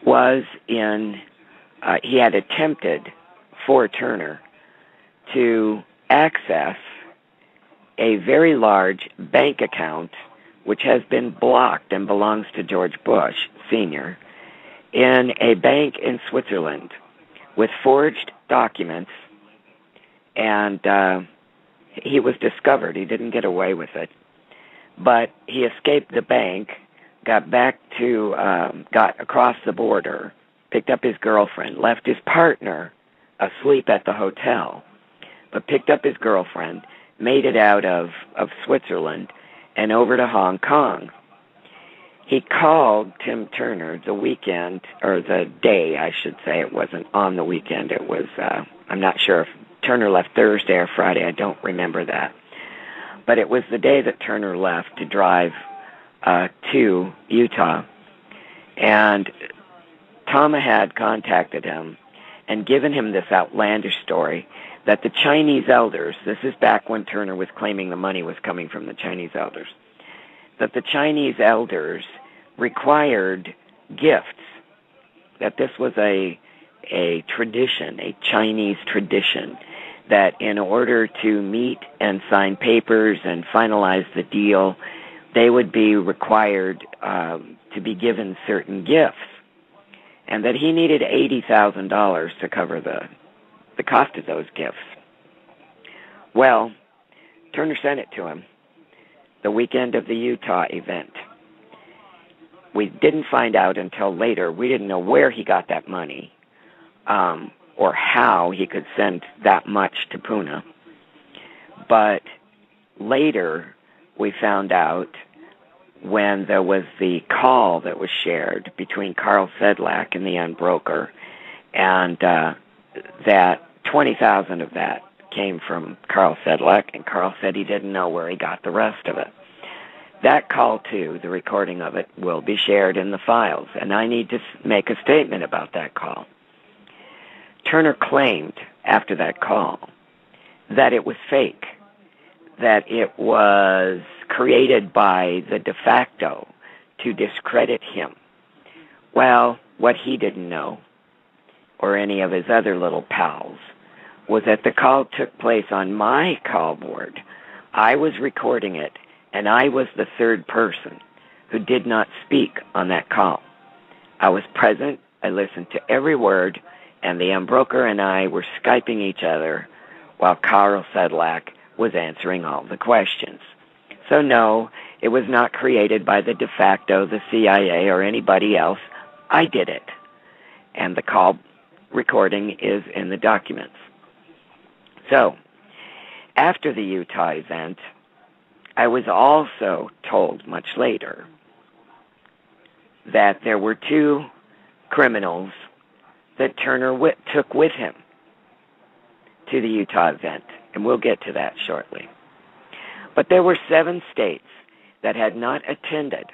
was he had attempted for Turner to access a very large bank account which has been blocked and belongs to George Bush Sr. in a bank in Switzerland with forged documents, and he was discovered. He didn't get away with it, but he escaped the bank, got across the border, picked up his girlfriend, left his partner asleep at the hotel, but picked up his girlfriend, made it out of Switzerland and over to Hong Kong. He called Tim Turner the weekend, or the day, I should say. It wasn't on the weekend. It was, I'm not sure if Turner left Thursday or Friday. I don't remember that. But it was the day that Turner left to drive to Utah. And Tom had contacted him and given him this outlandish story that the Chinese elders, this is back when Turner was claiming the money was coming from the Chinese elders, that the Chinese elders required gifts, that this was a tradition, a Chinese tradition, that in order to meet and sign papers and finalize the deal, they would be required to be given certain gifts, and that he needed $80,000 to cover the cost of those gifts. Well, Turner sent it to him the weekend of the Utah event. We didn't find out until later. We didn't know where he got that money or how he could send that much to Puna. But later we found out when there was the call that was shared between Carl Sedlak and the Unbroker, and that 20,000 of that came from Carl Sedlak, and Carl said he didn't know where he got the rest of it. That call, too, the recording of it, will be shared in the files, and I need to make a statement about that call. Turner claimed after that call that it was fake, that it was created by the de facto to discredit him. Well, what he didn't know, or any of his other little pals, was that the call took place on my call board. I was recording it, and I was the third person who did not speak on that call. I was present, I listened to every word, and the Unbroker and I were Skyping each other while Carl Sedlak was answering all the questions. So no, it was not created by the de facto, the CIA, or anybody else. I did it. And the call recording is in the documents. So, after the Utah event, I was also told much later that there were two criminals that Turner took with him to the Utah event, and we'll get to that shortly. But there were 7 states that had not attended,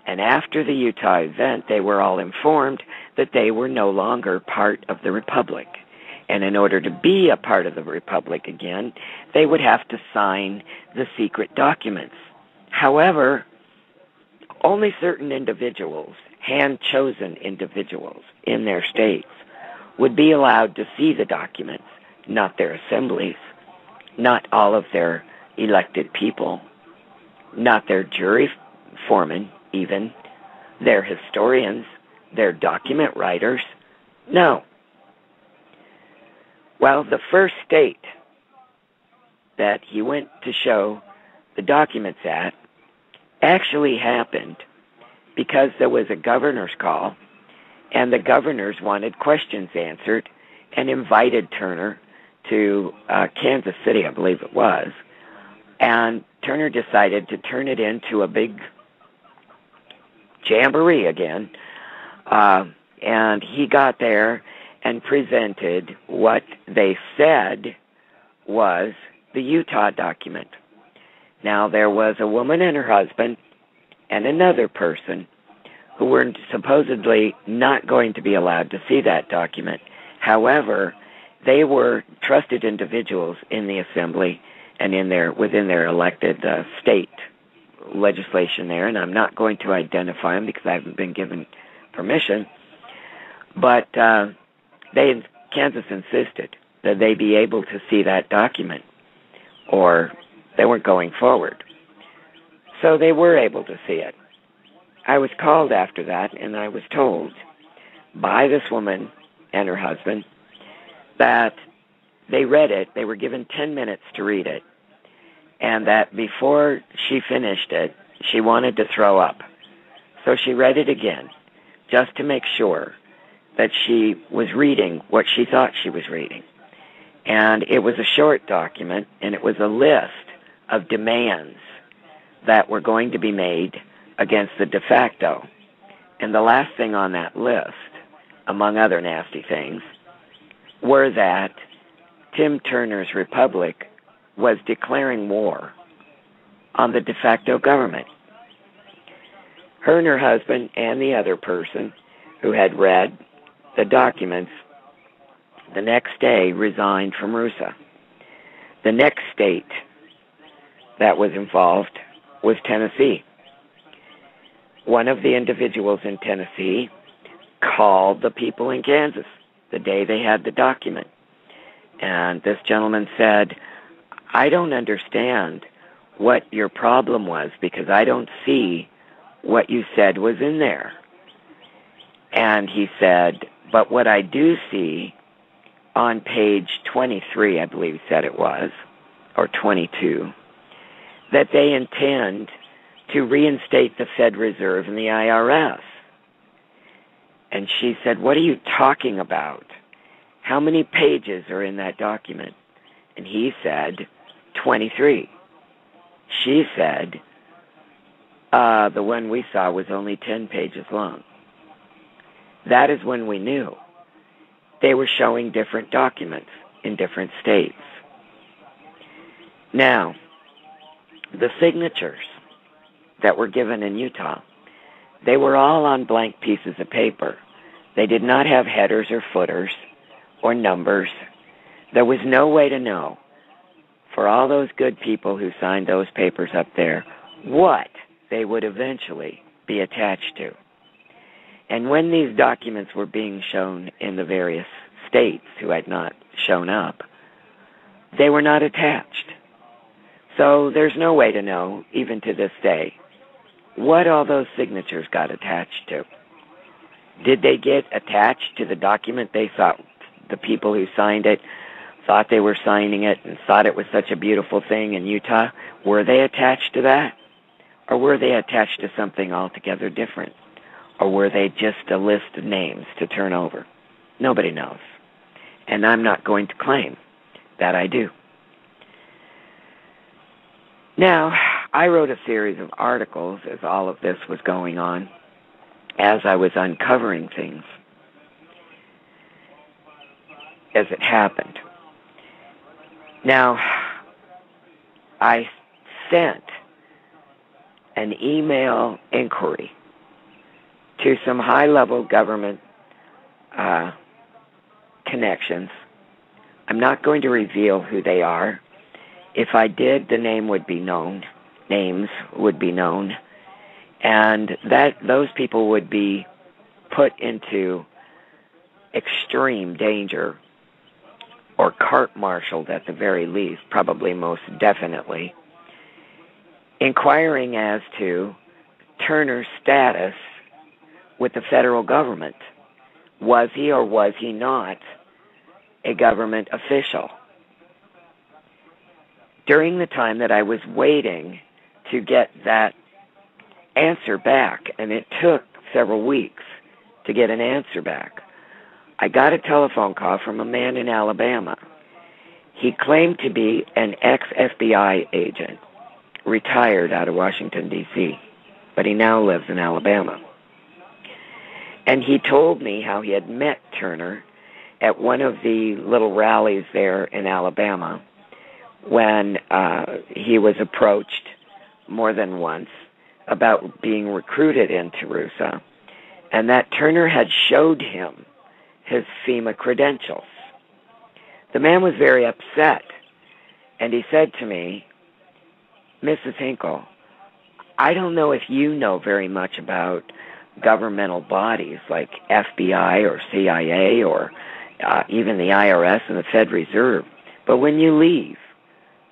and after the Utah event, they were all informed that they were no longer part of the Republic. And in order to be a part of the Republic again, they would have to sign the secret documents. However, only certain individuals, hand-chosen individuals in their states, would be allowed to see the documents, not their assemblies, not all of their elected people, not their jury foremen even, their historians, their document writers. No. Well, the first state that he went to show the documents at actually happened because there was a governor's call, and the governors wanted questions answered and invited Turner to Kansas City, I believe it was. And Turner decided to turn it into a big jamboree again. And he got there and presented what they said was the Utah document. Now, there was a woman and her husband and another person who were supposedly not going to be allowed to see that document. However, they were trusted individuals in the assembly and within their elected state legislation there, and I'm not going to identify them because I haven't been given permission. But Kansas insisted that they be able to see that document, or they weren't going forward. So they were able to see it. I was called after that, and I was told by this woman and her husband that they read it. They were given 10 minutes to read it, and that before she finished it, she wanted to throw up. So she read it again, just to make sure that she was reading what she thought she was reading. And it was a short document, and it was a list of demands that were going to be made against the de facto. And the last thing on that list, among other nasty things, were that Tim Turner's Republic was declaring war on the de facto government. Her and her husband and the other person who had read the documents the next day resigned from RuSA. The next state that was involved was Tennessee. One of the individuals in Tennessee called the people in Kansas the day they had the document. And this gentleman said, I don't understand what your problem was because I don't see what you said was in there. And he said, but what I do see on page 23, I believe he said it was, or 22, that they intend to reinstate the Fed Reserve and the IRS. And she said, what are you talking about? How many pages are in that document? And he said, 23. She said, the one we saw was only 10 pages long. That is when we knew they were showing different documents in different states. Now, the signatures that were given in Utah, they were all on blank pieces of paper. They did not have headers or footers or numbers. There was no way to know, for all those good people who signed those papers up there, what they would eventually be attached to. And when these documents were being shown in the various states who had not shown up, they were not attached. So there's no way to know, even to this day, what all those signatures got attached to. Did they get attached to the document they thought the people who signed it thought they were signing it and thought it was such a beautiful thing in Utah? Were they attached to that? Or were they attached to something altogether different? Or were they just a list of names to turn over? Nobody knows. And I'm not going to claim that I do. Now, I wrote a series of articles as all of this was going on, as I was uncovering things as it happened. Now, I sent an email inquiry to some high-level government connections. I'm not going to reveal who they are. If I did, the names would be known, and that those people would be put into extreme danger or court-martialed at the very least, probably most definitely, inquiring as to Turner's status with the federal government. Was he or was he not a government official? During the time that I was waiting to get that answer back, and it took several weeks to get an answer back, I got a telephone call from a man in Alabama. He claimed to be an ex-FBI agent, retired out of Washington, D.C., but he now lives in Alabama. And he told me how he had met Turner at one of the little rallies there in Alabama when he was approached more than once about being recruited into RuSA, and that Turner had showed him his FEMA credentials. The man was very upset, and he said to me, Mrs. Hinkle, I don't know if you know very much about governmental bodies like FBI or CIA or even the IRS and the Fed Reserve. But when you leave,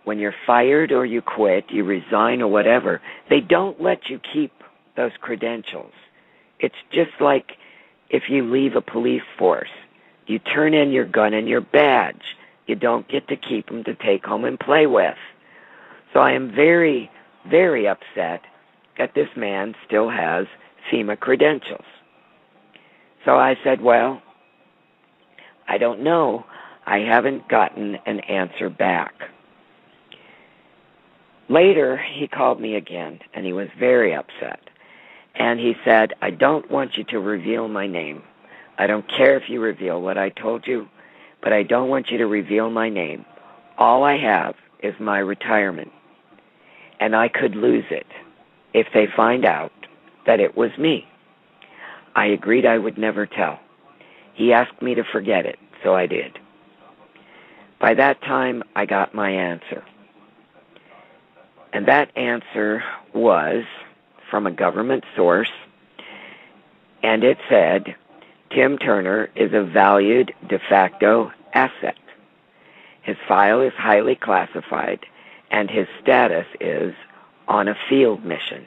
when you're fired or you quit, you resign or whatever, they don't let you keep those credentials. It's just like if you leave a police force. You turn in your gun and your badge. You don't get to keep them to take home and play with. So I am very, very upset that this man still has FEMA credentials. So I said, well, I don't know. I haven't gotten an answer back. Later, he called me again, and he was very upset. And he said, I don't want you to reveal my name. I don't care if you reveal what I told you, but I don't want you to reveal my name. All I have is my retirement, and I could lose it if they find out that it was me. I agreed I would never tell. He asked me to forget it, so I did. By that time, I got my answer. And that answer was from a government source, and it said, Tim Turner is a valued de facto asset. His file is highly classified, and his status is on a field mission.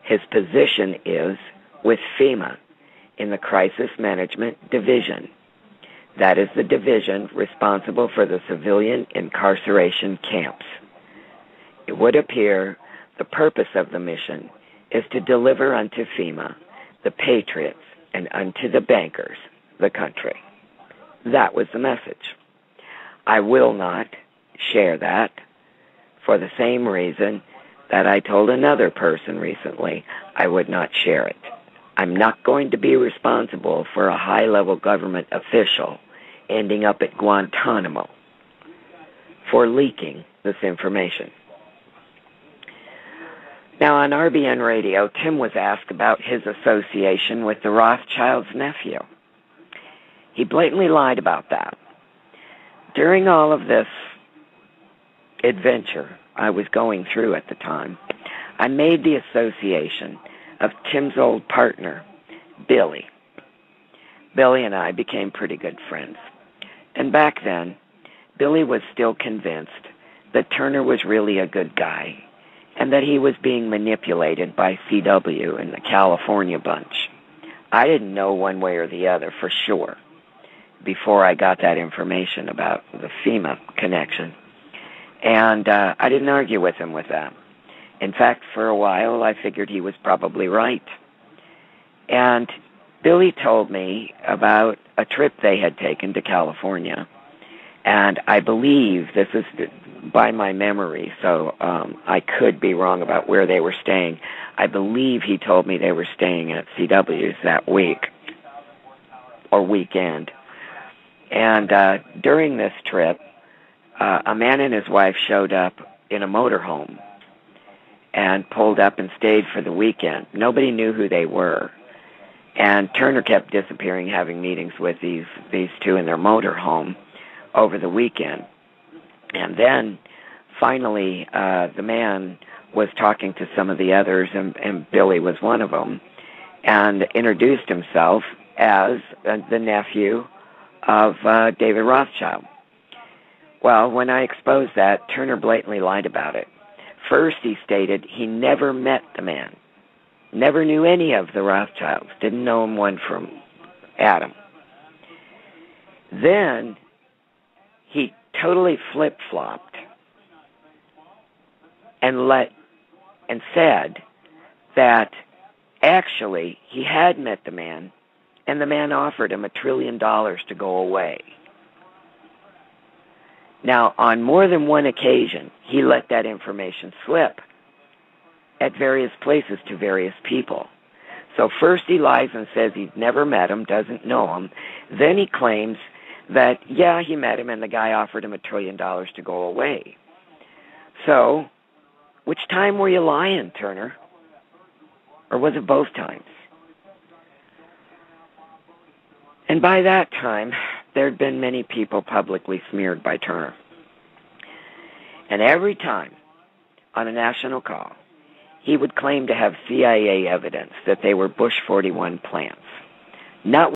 His position is with FEMA in the Crisis Management Division. That is the division responsible for the civilian incarceration camps. It would appear the purpose of the mission is to deliver unto FEMA the patriots and unto the bankers the country. That was the message. I will not share that for the same reason that I told another person recently I would not share it. I'm not going to be responsible for a high-level government official ending up at Guantanamo for leaking this information. Now, on RBN Radio, Tim was asked about his association with the Rothschild's nephew. He blatantly lied about that. During all of this adventure I was going through at the time, I made the association of Tim's old partner, Billy. Billy and I became pretty good friends. And back then, Billy was still convinced that Turner was really a good guy and that he was being manipulated by CW and the California bunch. I didn't know one way or the other for sure before I got that information about the FEMA connection. And I didn't argue with him with that. In fact, for a while, I figured he was probably right. And Billy told me about a trip they had taken to California. And I believe, this is by my memory, so I could be wrong about where they were staying. I believe he told me they were staying at CW's that week or weekend. And during this trip, a man and his wife showed up in a motorhome and pulled up and stayed for the weekend. Nobody knew who they were. And Turner kept disappearing, having meetings with these two in their motorhome over the weekend. And then, finally, the man was talking to some of the others, and Billy was one of them, and introduced himself as the nephew of David Rothschild. Well, when I exposed that, Turner blatantly lied about it. First, he stated he never met the man, never knew any of the Rothschilds, didn't know him one from Adam. Then, he totally flip-flopped and said that actually he had met the man, and the man offered him $1 trillion to go away. Now, on more than one occasion, he let that information slip at various places to various people. So first he lies and says he's never met him, doesn't know him. Then he claims that, yeah, he met him and the guy offered him $1 trillion to go away. So, which time were you lying, Turner? Or was it both times? And by that time, there had been many people publicly smeared by Turner. And every time on a national call, he would claim to have CIA evidence that they were Bush 41 plants. Not